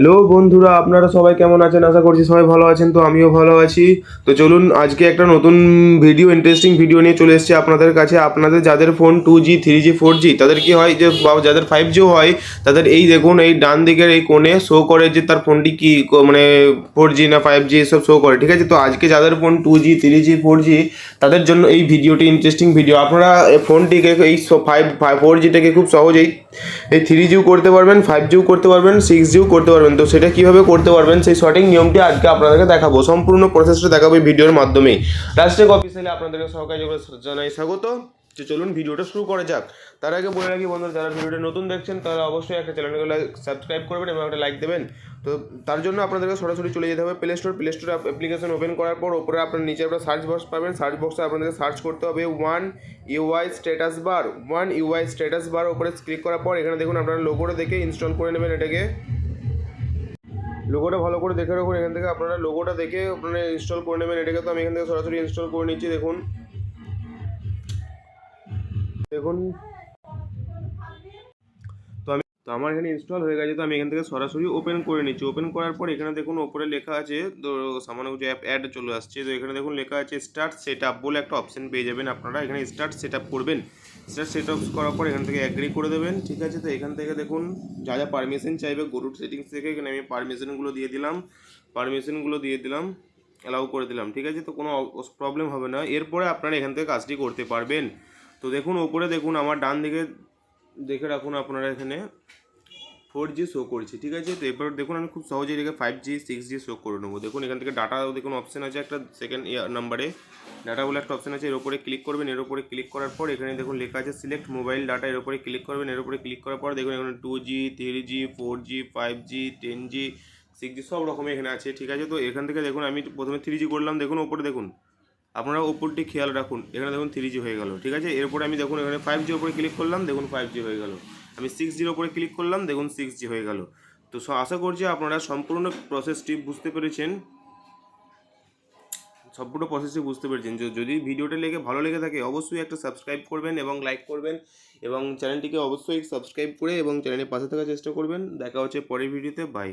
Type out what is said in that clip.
Hello বন্ধুরা, আপনারা সবাই কেমন আছেন? আশা করছি সবাই ভালো আছেন। তো আমিও ভালো আছি। তো চলুন আজকে একটা নতুন ভিডিও, ইন্টারেস্টিং ভিডিও নিয়ে চলে এসেছি আপনাদের কাছে। আপনাদের যাদের ফোন 2G 3G 4G তাদের কি হয় যে, বা যাদের 5G হয় তাদের এই দেখুন, এই ডান দিকের এই কোণে শো করে যে তার ফোনটি কি মানে 4G না 5G এসব শো করে, ঠিক আছে? তো আজকে যাদের ফোন 2G 3G 4G তাদের জন্য এই ভিডিওটি ইন্টারেস্টিং ভিডিও। আপনারা এই ফোনটিকে এই 4Gটাকে খুব সহজেই এই 3Gও করতে পারবেন, 5Gও করতে পারবেন, 6Gও করতে পারবেন। তো সেটা কীভাবে করতে পারবেন সেই সঠিক নিয়মটি আজকে আপনাদেরকে দেখাবো। সম্পূর্ণ প্রসেসটা দেখাবো এই ভিডিওর মাধ্যমেই। রাজটেক অফিসিয়ালি আপনাদেরকে সহকারী জানাই স্বাগত। তো চলুন ভিডিওটা শুরু করা যাক। তার আগে বলে রাখি বন্ধুরা, যারা ভিডিওটা নতুন দেখছেন তারা অবশ্যই একটা চ্যানেলকে সাবস্ক্রাইব করবেন এবং একটা লাইক দেবেন। তো তার জন্য আপনাদেরকে সরাসরি চলে যেতে হবে প্লে স্টোর অ্যাপ্লিকেশন ওপেন করার পর ওপরে আপনার নিচে একটা সার্চ বক্স পাবেন। সার্চ বক্সে আপনাদেরকে সার্চ করতে হবে ওয়ান ইউআই স্ট্যাটাস বার। ওপরে ক্লিক করার পর এখানে দেখুন আপনারা লোগোটা দেখে ইনস্টল করে নেবেন। এটাকে লোগোটা ভালো করে দেখে রাখুন। এখান থেকে আপনারা লোগোটা দেখে আপনারা ইনস্টল করে নেবেন এটাকে। তো আমি এখান থেকে সরাসরি ইনস্টল করে নিচ্ছি। দেখুন দেখুন তো আমার এখানে ইনস্টল হয়ে গেছে। তো আমি এখান থেকে সরাসরি ওপেন করে নিচ্ছি। ওপেন করার পর এখানে দেখুন ওপরে লেখা আছে, তো সামান্য কিছু অ্যাড চলে আসছে। তো এখানে দেখুন লেখা আছে স্টার্ট সেট আপ বলে একটা অপশন পেয়ে যাবেন আপনারা। এখানে স্টার্ট সেট আপ করবেন। স্টার্ট সেট আপ করার পর এখান থেকে অ্যাগ্রি করে দেবেন, ঠিক আছে? তো এখান থেকে দেখুন যা যা পারমিশন চাইবে গো টু সেটিংস থেকে এখানে আমি পারমিশনগুলো দিয়ে দিলাম, অ্যালাউ করে দিলাম, ঠিক আছে? তো কোনো প্রবলেম হবে না। এরপরে আপনারা এখান থেকে কাজটি করতে পারবেন। তো দেখুন ওপরে দেখুন আমার ডান দিকে দেখে রাখুন আপনারা এখানে 4G শো করছে, ঠিক আছে? তো এরপর দেখুন আমি খুব সহজেই এটাকে 5G 6G শো করে নেবো। দেখুন এখান থেকে ডাটা দেখুন অপশান আছে একটা, সেকেন্ড নাম্বারে ডাটা বলে একটা অপশান আছে। এর উপরে ক্লিক করবেন। এর উপরে ক্লিক করার পর এখানে দেখুন লেখা আছে সিলেক্ট মোবাইল ডাটা। এর উপরে ক্লিক করবেন। এর উপরে ক্লিক করার পর দেখুন এখানে 2G 3G 4G 5G 10G 6G সব রকমের এখানে আছে, ঠিক আছে? তো এখান থেকে দেখুন আমি প্রথমে 3G করলাম। দেখুন ওপরে দেখুন, আপনারা ওপরটি খেয়াল রাখুন, এখানে দেখুন 3G হয়ে গেল, ঠিক আছে? এরপরে আমি দেখুন এখানে 5G ওপরে ক্লিক করলাম, দেখুন 5G হয়ে গেল। আমি 6Gর ওপরে ক্লিক করলাম, দেখুন 6G হয়ে গেল। তো আশা করছি আপনারা সম্পূর্ণ প্রসেসটি বুঝতে পেরেছেন। যদি ভিডিওটা ভালো লেগে থাকে অবশ্যই একটা সাবস্ক্রাইব করবেন এবং লাইক করবেন এবং চ্যানেলটিকে অবশ্যই সাবস্ক্রাইব করে এবং চ্যানেলের পাশে থাকার চেষ্টা করবেন। দেখা হচ্ছে পরের ভিডিওতে। বাই।